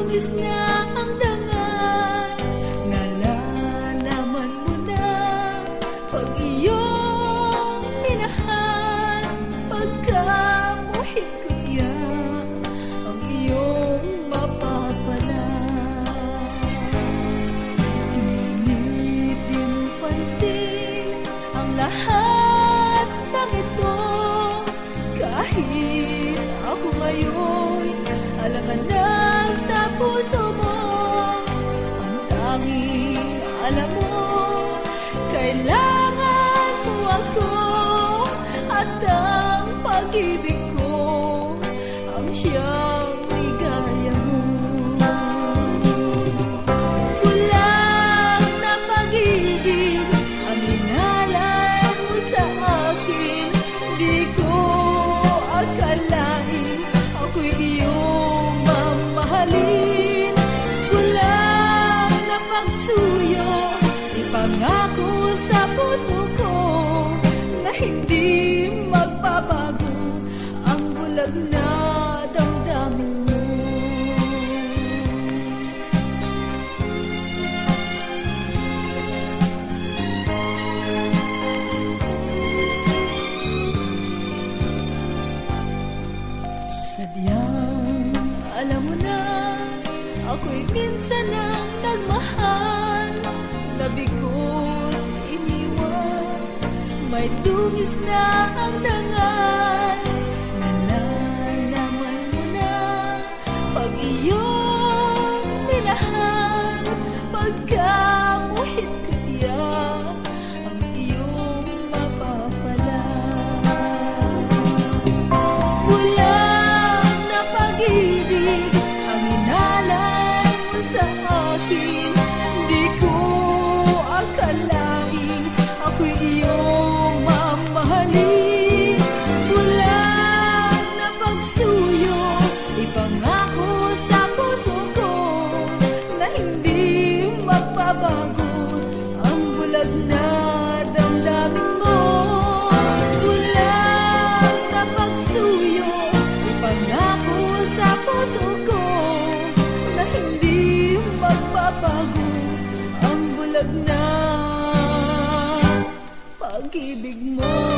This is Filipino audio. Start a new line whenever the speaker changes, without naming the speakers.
dungis na ang dangal. Nalalaman mo na pag iyong minahal, pagkamuhit ko yan ang iyong mapapala. Ngunit di mo pansin ang lahat ng ito, kahit ako ngayon alangan na sa puso mo. Ang tanging alam mo, kailangan mo ako, at ang pag-ibig ko ang siyang ligaya mo. Kulang na pag-ibig ang inalay mo sa akin. Di ko akalain ako'y iyong mamahalin. Kulang na pagsuyo, ipangako sa puso ko na hindi magbabago ang bulag na damdamin mo. Sadyang alam mo na ako'y minsan ang nagmahal, nabigot, iniwan, may dungis na ang dangal. Nalalaman mo na pag iyong minahal, pagkamuhit ko tiyak ang iyong mapapala. Kulang na pag-ibig ang inalay mo sa akin. Di ko akalain ako'y iyong mamahalin. Kulang na pagsuyo, ipangako sa puso ko na hindi magbabago ang bulag na damdamin mo. Kulang na pagsuyo, ipangako sa puso ko na hindi magbabago ang bulag na pag-ibig mo.